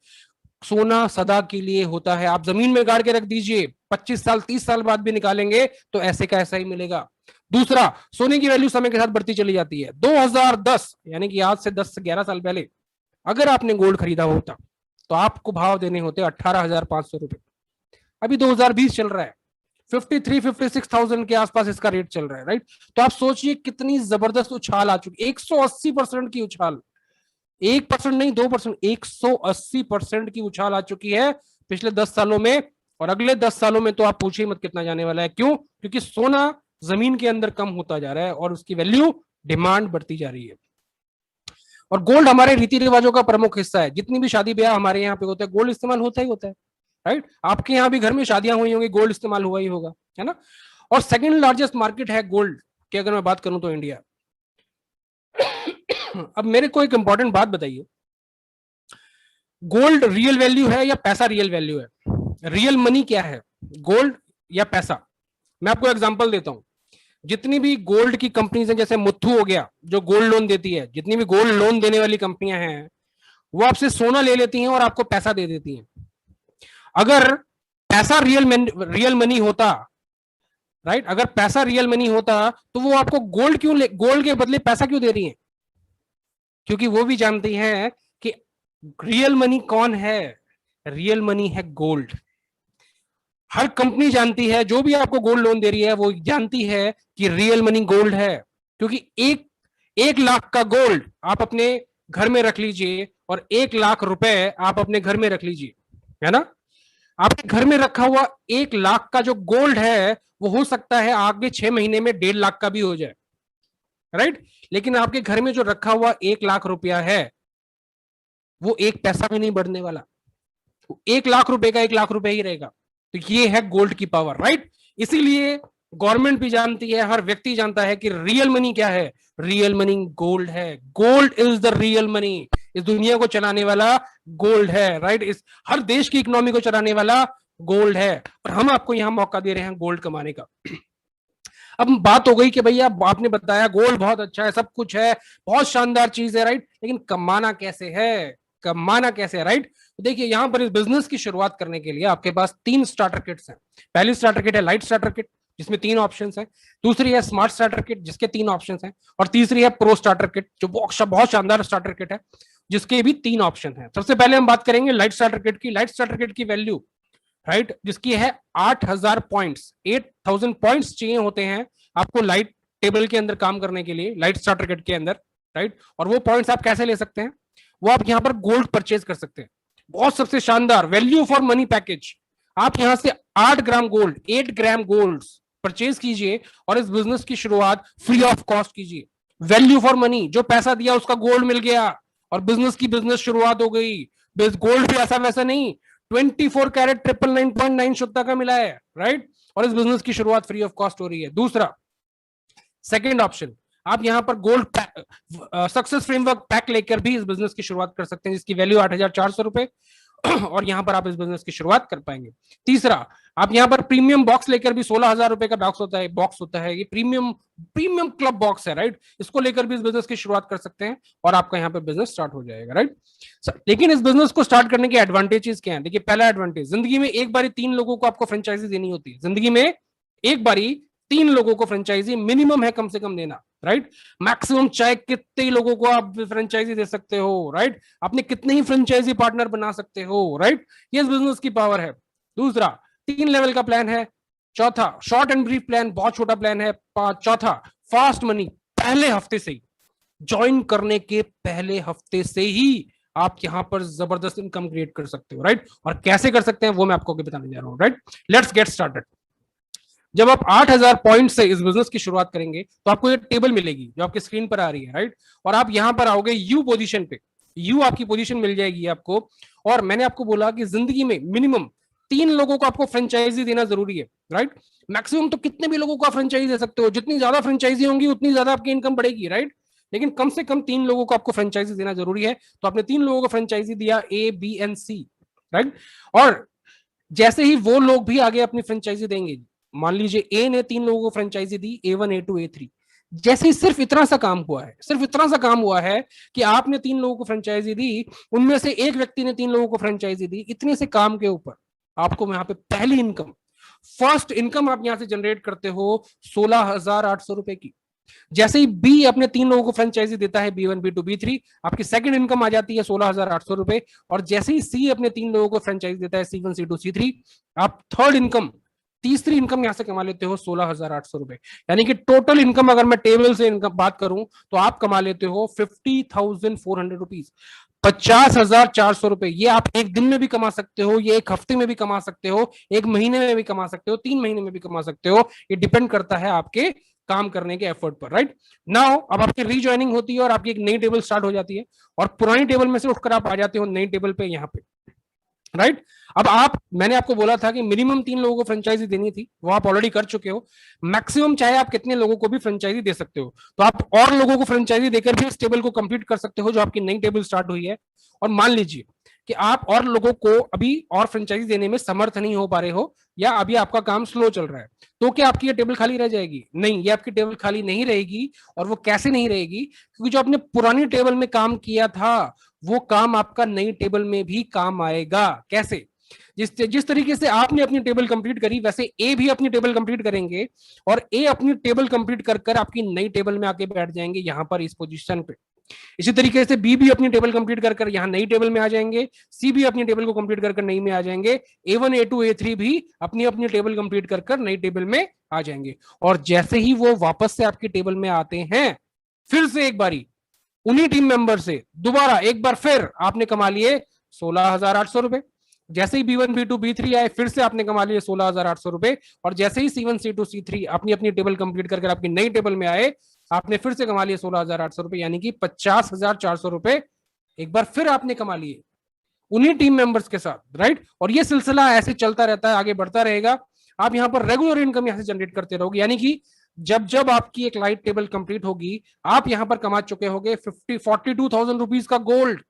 सोना सदा के लिए होता है। आप जमीन में गाड़ के रख दीजिए, 25 साल 30 साल बाद भी निकालेंगे तो ऐसे का ऐसा ही मिलेगा। दूसरा, सोने की वैल्यू समय के साथ बढ़ती चली जाती है। 2010 यानी कि आज से 10 से 11 साल पहले अगर आपने गोल्ड खरीदा होता तो आपको भाव देने होते 18,500 रुपए। अभी 2020 चल रहा है, 53-56,000 के आसपास इसका रेट चल रहा है, राइट। तो आप सोचिए कितनी जबरदस्त उछाल आ चुकी, 180% की उछाल, 1% नहीं 2%, 180% की उछाल आ चुकी है पिछले 10 सालों में। और अगले 10 सालों में तो आप पूछिए मत कितना जाने वाला है। क्यों? क्योंकि सोना जमीन के अंदर कम होता जा रहा है और उसकी वैल्यू, डिमांड बढ़ती जा रही है। और गोल्ड हमारे रीति रिवाजों का प्रमुख हिस्सा है। जितनी भी शादी ब्याह हमारे यहाँ पे होते हैं, गोल्ड इस्तेमाल होता ही होता है, राइट। आपके यहाँ भी घर में शादियां हुई होंगी, गोल्ड इस्तेमाल हुआ ही होगा, है ना। और सेकंड लार्जेस्ट मार्केट है गोल्ड की अगर मैं बात करूं तो इंडिया। अब मेरे को एक इंपॉर्टेंट बात बताइए, गोल्ड रियल वैल्यू है या पैसा रियल वैल्यू है? रियल मनी क्या है, गोल्ड या पैसा? मैं आपको एग्जांपल देता हूं। जितनी भी गोल्ड की कंपनीज हैं, जैसे मुथ्थू हो गया जो गोल्ड लोन देती है, जितनी भी गोल्ड लोन देने वाली कंपनियां हैं वो आपसे सोना ले लेती हैं और आपको पैसा दे देती हैं। अगर पैसा रियल मनी होता, राइट, अगर पैसा रियल मनी होता तो वो आपको गोल्ड क्यों गोल्ड के बदले पैसा क्यों दे रही है? क्योंकि वो भी जानती हैं कि रियल मनी कौन है, रियल मनी है गोल्ड। हर कंपनी जानती है, जो भी आपको गोल्ड लोन दे रही है वो जानती है कि रियल मनी गोल्ड है। क्योंकि 1 लाख का गोल्ड आप अपने घर में रख लीजिए और 1 लाख रुपए आप अपने घर में रख लीजिए, है ना। आपके घर में रखा हुआ 1 लाख का जो गोल्ड है वो हो सकता है आगे 6 महीने में 1.5 लाख का भी हो जाए, राइट। लेकिन आपके घर में जो रखा हुआ 1 लाख रुपया है वो एक पैसा भी नहीं बढ़ने वाला, 1 लाख रुपए का 1 लाख रुपए ही रहेगा। तो ये है गोल्ड की पावर, राइट। इसीलिए गवर्नमेंट भी जानती है, हर व्यक्ति जानता है कि रियल मनी क्या है, रियल मनी गोल्ड है। Gold is the real money. इस दुनिया को चलाने वाला गोल्ड है, राइट। इस हर देश की इकोनॉमी को चलाने वाला गोल्ड है और हम आपको यहां मौका दे रहे हैं गोल्ड कमाने का। अब बात हो गई कि भैया आपने बताया गोल्ड बहुत अच्छा है, सब कुछ है, बहुत शानदार चीज है, राइट, लेकिन कमाना कैसे है, कमाना कैसे है, राइट। तो देखिए यहां पर इस बिजनेस की शुरुआत करने के लिए आपके पास 3 स्टार्टर किट्स हैं। पहली स्टार्टर किट है लाइट स्टार्टर किट जिसमें 3 ऑप्शंस हैं, दूसरी है स्मार्ट स्टार्टर किट जिसके 3 ऑप्शंस हैं, और तीसरी है प्रो स्टार्टर किट जो बहुत शानदार स्टार्टर किट है जिसके भी 3 ऑप्शन हैं। सबसे पहले हम बात करेंगे लाइट स्टार्टर किट की। लाइट स्टार्टर किट की वैल्यू, राइट, जिसकी है 8,000 पॉइंट्स, 8,000 पॉइंट्स चाहिए होते हैं आपको लाइट टेबल के अंदर काम करने के लिए, लाइट स्टार्टर किट के अंदर, राइट। और वो पॉइंट्स आप कैसे ले सकते हैं? वो आप यहां पर गोल्ड परचेज कर सकते हैं। बहुत सबसे शानदार वैल्यू फॉर मनी पैकेज, आप यहां से 8 gram gold, 8 gram gold purchase कीजिए और इस बिजनेस की शुरुआत फ्री ऑफ कॉस्ट कीजिए। वैल्यू फॉर मनी, जो पैसा दिया उसका गोल्ड मिल गया और बिजनेस की बिजनेस शुरुआत हो गई। गोल्ड भी ऐसा वैसा नहीं, 24 कैरेट 999.9 शुद्धता का मिला है, राइट। और इस बिजनेस की शुरुआत फ्री ऑफ कॉस्ट हो रही है। दूसरा, सेकंड ऑप्शन, आप यहां पर गोल्ड सक्सेस फ्रेमवर्क पैक लेकर भी इस बिजनेस की शुरुआत कर सकते हैं जिसकी वैल्यू 8,400 रुपए और यहां पर आप इस बिजनेस की शुरुआत कर पाएंगे। तीसरा, आप यहां पर प्रीमियम बॉक्स लेकर भी 16,000 रुपए का बॉक्स होता है, ये प्रीमियम क्लब बॉक्स है, राइट। इसको लेकर भी इस बिजनेस की शुरुआत कर सकते हैं और आपका यहां पर बिजनेस स्टार्ट हो जाएगा, राइट। लेकिन इस बिजनेस को स्टार्ट करने के एडवांटेजेस क्या हैं? देखिए, पहला एडवांटेज, जिंदगी में एक बारी 3 लोगों को आपको फ्रेंचाइजी देनी होती है। जिंदगी में एक बारी 3 लोगों को फ्रेंचाइजी मिनिमम है कम से कम देना, राइट। मैक्सिमम चाहे कितने लोगों को आप फ्रेंचाइजी दे सकते हो, राइट। अपने कितने ही फ्रेंचाइजी पार्टनर बना सकते हो, राइट। ये इस बिजनेस की पावर है। दूसरा, 3 लेवल का प्लान है। चौथा, शॉर्ट एंड ब्रीफ प्लान, बहुत छोटा प्लान है। चौथा, फास्ट मनी, पहले हफ्ते से ही, ज्वाइन करने के पहले हफ्ते से ही आप यहां पर जबरदस्त इनकम क्रिएट कर सकते हो, राइट। और कैसे कर सकते हैं वो मैं आपको बताने जा रहा हूं, राइट। Let's get started. जब आप 8,000 पॉइंट से इस बिजनेस की शुरुआत करेंगे तो आपको ये टेबल मिलेगी जो आपकी स्क्रीन पर आ रही है, राइट। और आप यहां पर आओगे यू पोजीशन पे, यू आपकी पोजीशन मिल जाएगी आपको। और मैंने आपको बोला कि जिंदगी में मिनिमम 3 लोगों को आपको फ्रेंचाइजी देना जरूरी है, राइट। मैक्सिमम तो कितने भी लोगों को आप फ्रेंचाइजी दे सकते हो, जितनी ज्यादा फ्रेंचाइजी होंगी उतनी ज्यादा आपकी इनकम बढ़ेगी, राइट। लेकिन कम से कम 3 लोगों को आपको फ्रेंचाइजी देना जरूरी है। तो आपने 3 लोगों को फ्रेंचाइजी दिया, ए, बी एंड सी, राइट। और जैसे ही वो लोग भी आगे अपनी फ्रेंचाइजी देंगे, मान लीजिए ए ने 3 लोगों को फ्रेंचाइजी दी, A1, A2, A3, जैसे ही सिर्फ इतना सा काम हुआ है, सिर्फ इतना सा काम हुआ है कि आपने 3 लोगों को फ्रेंचाइजी दी, उनमें से एक व्यक्ति ने 3 लोगों को फ्रेंचाइजी दी, इतने से काम के ऊपर आपको यहाँ पे पहली इनकम फर्स्ट इनकम आप यहां से जनरेट करते हो 16,800 रुपए की। जैसे ही बी अपने 3 लोगों को फ्रेंचाइजी देता है, B1 B2 B3, आपकी सेकंड इनकम आ जाती है 16,800 रुपए। और जैसे ही सी अपने 3 लोगों को फ्रेंचाइजी देता है, C1 C2 C3, आप थर्ड इनकम, तीसरी इनकम यहां से कमा लेते हो 16,800 रुपए। यानी कि टोटल इनकम अगर मैं टेबल से इनकम बात करूं तो आप कमा लेते हो 50,400 रुपीज, 50,400 रुपए। ये आप एक दिन में भी कमा सकते हो, ये एक हफ्ते में भी कमा सकते हो, एक महीने में भी कमा सकते हो, 3 महीने में भी कमा सकते हो। ये डिपेंड करता है आपके काम करने के एफर्ट पर, राइट। नाउ अब आपकी रीज्वाइनिंग होती है और आपकी एक नई टेबल स्टार्ट हो जाती है, और पुरानी टेबल में से उठकर आप आ जाते हो नई टेबल पे, यहाँ पे, राइट। अब आप, मैंने आपको बोला था कि मिनिमम 3 लोगों को फ्रेंचाइजी देनी थी, वो आप ऑलरेडी कर चुके हो। मैक्सिमम चाहे आप कितने लोगों को भी फ्रेंचाइजी दे सकते हो, तो आप और लोगों को फ्रेंचाइजी देकर भी इस टेबल को कंप्लीट कर सकते हो जो आपकी नई टेबल स्टार्ट हुई है। और मान लीजिए कि आप और लोगों को अभी और फ्रेंचाइजी देने में समर्थ नहीं हो पा रहे हो, या अभी आपका काम स्लो चल रहा है, तो क्या आपकी ये टेबल खाली रह जाएगी? नहीं, ये आपकी टेबल खाली नहीं रहेगी। और वो कैसे नहीं रहेगी? क्योंकि जो आपने पुरानी टेबल में काम किया था, वो काम आपका नई टेबल में भी काम आएगा। कैसे? जिस तरीके से आपने अपनी टेबल कंप्लीट करी, वैसे ए भी अपनी टेबल कंप्लीट करेंगे, और ए अपनी टेबल कंप्लीट कर आपकी नई टेबल में आके बैठ जाएंगे, यहां पर इस पोजीशन पे। इसी तरीके से बी भी अपनी टेबल कंप्लीट कर यहाँ नई टेबल में आ जाएंगे, सी भी अपनी टेबल को कंप्लीट कर नई में आ जाएंगे, A1 A2 A3 भी अपनी अपनी टेबल कंप्लीट कर नई टेबल में आ जाएंगे। और जैसे ही वो वापस से आपकी टेबल में आते हैं, फिर से एक बारी उन्हीं टीम मेंबर से दोबारा एक बार फिर आपने कमा लिए 16,800 रुपए। जैसे ही B1 B2 B3 आए, फिर से आपने कमा लिए 16,800 रुपए। और जैसे ही C1 C2 C3 अपनी अपनी टेबल कंप्लीट करके आपकी नई टेबल में आए, आपने फिर से कमा लिए 16,800 रुपए, यानी कि 50,400 रुपए एक बार फिर आपने कमा लिए उन्हीं टीम मेंबर्स के साथ, राइट। और ये सिलसिला ऐसे चलता रहता है, आगे बढ़ता रहेगा। आप यहाँ पर रेगुलर इनकम यहाँ से जनरेट करते रहोगे, यानी कि जब जब आपकी एक लाइट टेबल कंप्लीट होगी, आप यहां पर कमा चुके होगे 42,000 रुपीज का गोल्ड,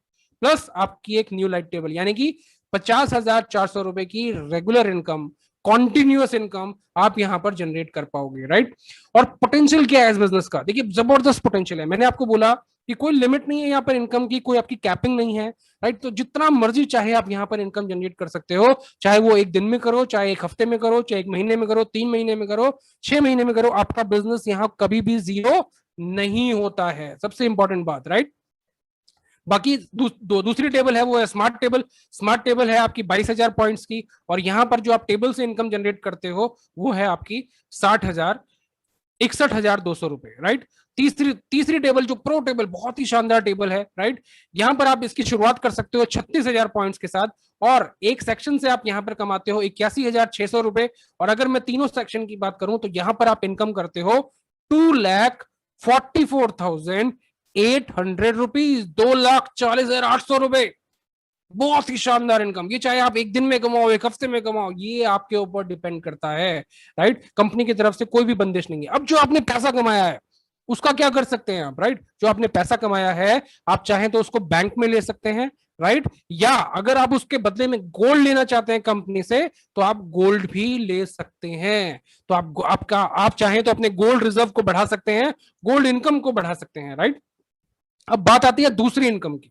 प्लस आपकी एक न्यू लाइट टेबल, यानी कि 50,400 रुपए की रेगुलर इनकम, कॉन्टिन्यूअस इनकम आप यहां पर जनरेट कर पाओगे, राइट। और पोटेंशियल क्या है इस बिजनेस का? देखिए, जबरदस्त पोटेंशियल है। मैंने आपको बोला कि कोई लिमिट नहीं है यहाँ पर इनकम की, कोई आपकी कैपिंग नहीं है, राइट। तो जितना मर्जी चाहे आप यहाँ पर इनकम जनरेट कर सकते हो, चाहे वो एक दिन में करो, चाहे एक हफ्ते में करो, चाहे एक महीने में करो, 3 महीने में करो, 6 महीने में करो, आपका बिजनेस यहाँ कभी भी जीरो नहीं होता है। सबसे इंपॉर्टेंट बात, राइट। बाकी दूसरी टेबल है वो है स्मार्ट टेबल। स्मार्ट टेबल है आपकी 22,000 पॉइंट्स की, और यहां पर जो आप टेबल से इनकम जनरेट करते हो वो है आपकी 61,200 रुपए, राइट। तीसरी टेबल जो प्रो टेबल, बहुत ही शानदार टेबल है, राइट। यहां पर आप इसकी शुरुआत कर सकते हो 36,000 पॉइंट्स के साथ, और एक सेक्शन से आप यहां पर कमाते हो 81,600 रुपए। और अगर मैं तीनों सेक्शन की बात करूं तो यहां पर आप इनकम करते हो 2,44,800 रुपीज, 2,40,800 रुपए। बहुत ही शानदार इनकम। ये चाहे आप एक दिन में कमाओ, एक हफ्ते में कमाओ, ये आपके ऊपर डिपेंड करता है, राइट। कंपनी की तरफ से कोई भी बंदिश नहीं है। अब जो आपने पैसा कमाया है उसका क्या कर सकते हैं आप, राइट। जो आपने पैसा कमाया है, आप चाहें तो उसको बैंक में ले सकते हैं, राइट। या अगर आप उसके बदले में गोल्ड लेना चाहते हैं कंपनी से, तो आप गोल्ड भी ले सकते हैं। तो आप चाहें तो अपने गोल्ड रिजर्व को बढ़ा सकते हैं, गोल्ड इनकम को बढ़ा सकते हैं, राइट। अब बात आती है दूसरी इनकम की,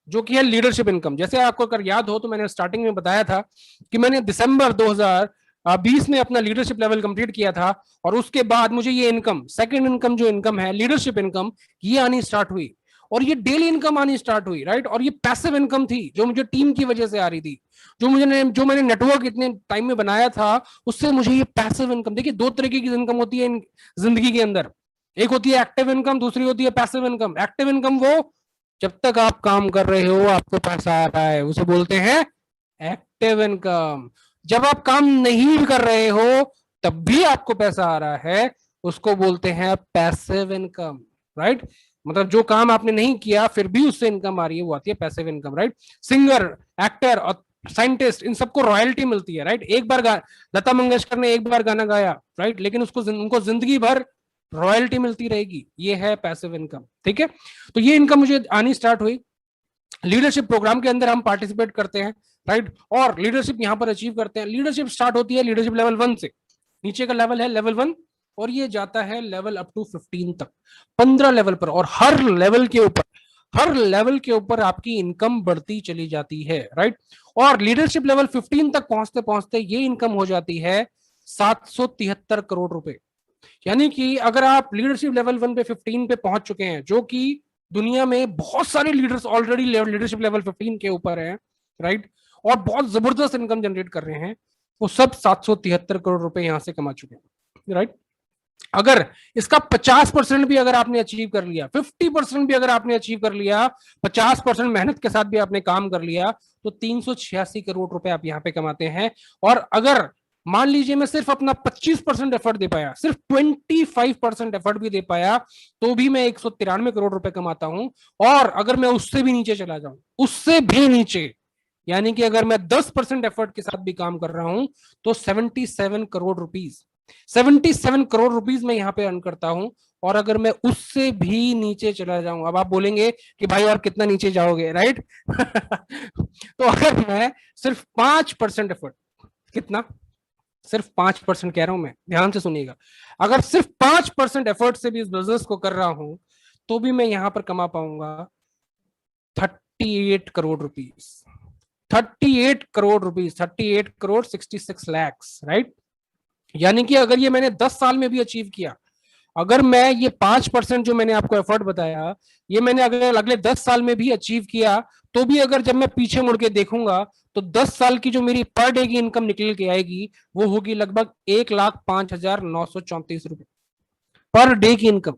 जो कि है लीडरशिप इनकम। जैसे आपको अगर याद हो तो मैंने स्टार्टिंग में बताया था कि मैंने दिसंबर 2020 में अपना लीडरशिप लेवल कंप्लीट किया था, और उसके बाद मुझे ये इनकम, सेकंड इनकम जो इनकम है लीडरशिप इनकम, ये आनी स्टार्ट हुई, और ये डेली इनकम आनी स्टार्ट हुई, राइट। और ये पैसिव इनकम थी जो मुझे टीम की वजह से आ रही थी, जो मैंने नेटवर्क इतने टाइम में बनाया था, उससे मुझे ये पैसिव इनकम। देखिए, दो तरीके की इनकम होती है जिंदगी के अंदर, एक होती है एक्टिव इनकम, दूसरी होती है पैसिव इनकम। एक्टिव इनकम वो जब तक आप काम कर रहे हो आपको पैसा आ रहा है, उसे बोलते हैं एक्टिव इनकम। जब आप काम नहीं कर रहे हो तब भी आपको पैसा आ रहा है, उसको बोलते हैं पैसिव इनकम, राइट। मतलब जो काम आपने नहीं किया फिर भी उससे इनकम आ रही है, वो आती है passive income, right. Singer, actor और साइंटिस्ट, इन सबको रॉयल्टी मिलती है, राइट। एक बार लता मंगेशकर ने एक बार गाना गाया, राइट, लेकिन उनको जिंदगी भर रॉयल्टी मिलती रहेगी। ये है पैसिव इनकम, ठीक है। तो ये इनकम मुझे आनी स्टार्ट हुई। लीडरशिप प्रोग्राम के अंदर हम पार्टिसिपेट करते हैं, राइट, और लीडरशिप यहां पर अचीव करते हैं। लीडरशिप स्टार्ट होती है लीडरशिप लेवल 1 से, नीचे का लेवल है लेवल 1, और ये जाता है लेवल अप टू 15 तक, 15 लेवल पर। और हर लेवल के ऊपर आपकी इनकम बढ़ती चली जाती है, राइट। और लीडरशिप लेवल 15 तक पहुंचते पहुंचते ये इनकम हो जाती है 773 करोड़ रुपए। यानी कि अगर आप लीडरशिप लेवल 1 पे 15 पे पहुंच चुके हैं, जो कि दुनिया में बहुत सारे लीडर्स ऑलरेडी लीडरशिप लेवल 15 के ऊपर हैं, राइट, और बहुत जबरदस्त इनकम जनरेट कर रहे हैं, वो सब 773 करोड़ रुपए यहां से कमा चुके हैं, राइट। अगर इसका 50% भी अगर आपने अचीव कर लिया, 50% भी अगर आपने अचीव कर लिया, 50% मेहनत के साथ भी आपने काम कर लिया, तो 386 करोड़ रुपए आप यहां पे कमाते हैं। और अगर मान लीजिए मैं सिर्फ अपना 25% एफर्ट दे पाया, सिर्फ 25% एफर्ट भी दे पाया, तो भी मैं 193 करोड़ रुपए कमाता हूं। और अगर मैं उससे भी नीचे चला जाऊं, उससे भी नीचे, यानी कि अगर मैं 10% एफर्ट के साथ भी काम कर रहा हूं, तो 77 करोड़ रुपीज, 77 करोड़ रुपीज मैं यहां पे अर्न करता हूं। और अगर मैं उससे भी नीचे चला जाऊं, अब आप बोलेंगे कि भाई और कितना नीचे जाओगे, राइट? तो अगर मैं सिर्फ 5% एफर्ट, कितना, सिर्फ 5% कह रहा हूं मैं, ध्यान से सुनिएगा, अगर सिर्फ 5% एफर्ट से भी इस बिजनेस को कर रहा हूं, तो भी मैं यहां पर कमा पाऊंगा 38 crore rupees, 38 crore rupees, 38 crore 66 lakhs, right. यानी कि अगर ये मैंने 10 साल में भी अचीव किया, अगर मैं ये 5% जो मैंने आपको एफर्ट बताया, ये मैंने अगर अगले 10 साल में भी अचीव किया, तो भी अगर जब मैं पीछे मुड़ के देखूंगा, तो 10 साल की जो मेरी पर डे की इनकम निकल के आएगी, वो होगी लगभग 1,05,934 रुपए पर डे की इनकम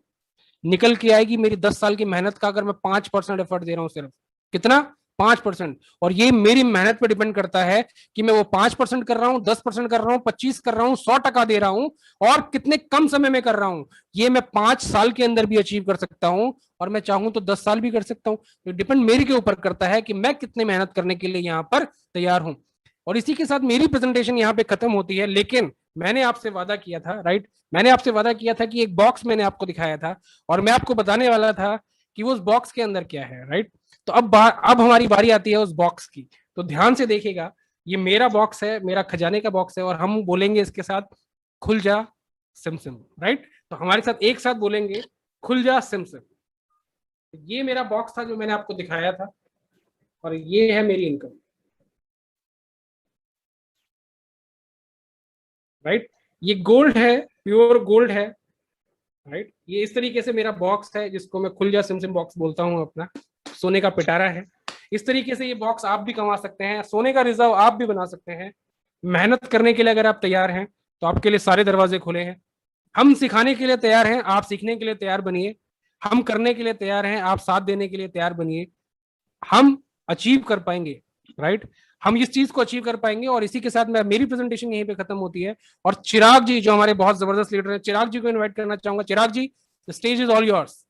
निकल के आएगी मेरी 10 साल की मेहनत का। अगर मैं 5% एफर्ट दे रहा हूं, सिर्फ कितना, 5%। और ये मेरी मेहनत पर डिपेंड करता है कि मैं वो 5% कर रहा हूं, 10% कर रहा हूं, 25 कर रहा हूं, 100% दे रहा हूं, और कितने कम समय में कर रहा हूं। ये मैं 5 साल के अंदर भी अचीव कर सकता हूं, और मैं चाहूं तो 10 साल भी कर सकता हूं। तो डिपेंड मेरे के ऊपर करता है कि मैं कितने मेहनत करने के लिए यहां पर तैयार हूं। और इसी के साथ मेरी प्रेजेंटेशन यहां पे खत्म होती है। लेकिन मैंने आपसे वादा किया था, राइट, मैंने आपसे वादा किया था कि एक बॉक्स मैंने आपको दिखाया था, और मैं आपको बताने वाला था कि वो उस बॉक्स के अंदर क्या है, राइट। तो अब हमारी बारी आती है उस बॉक्स की। तो ध्यान से देखिएगा, ये मेरा बॉक्स है, मेरा खजाने का बॉक्स है, और हम बोलेंगे इसके साथ, खुल जा सिम सिम, राइट। तो हमारे साथ एक साथ बोलेंगे, खुल जा सिम सिम। ये मेरा बॉक्स था जो मैंने आपको दिखाया था, और ये है मेरी इनकम, राइट। ये गोल्ड है, प्योर गोल्ड है, राइट। ये इस तरीके से मेरा बॉक्स है, जिसको मैं खुल जा सिम सिम बॉक्स बोलता हूँ अपना, सोने का पिटारा है। इस तरीके से ये बॉक्स आप भी कमा सकते हैं, सोने का रिजर्व आप भी बना सकते हैं। मेहनत करने के लिए अगर आप तैयार हैं, तो आपके लिए सारे दरवाजे खुले हैं। हम सिखाने के लिए तैयार हैं, आप सीखने के लिए तैयार बनिए। हम करने के लिए तैयार हैं, आप साथ देने के लिए तैयार बनिए। हम अचीव कर पाएंगे, राइट। हम इस चीज को अचीव कर पाएंगे। और इसी के साथ मैं, मेरी प्रेजेंटेशन यहीं पे खत्म होती है। और चिराग जी जो हमारे बहुत जबरदस्त लीडर हैं, चिराग जी को इनवाइट करना चाहूंगा। Chirag ji, the stage is all yours.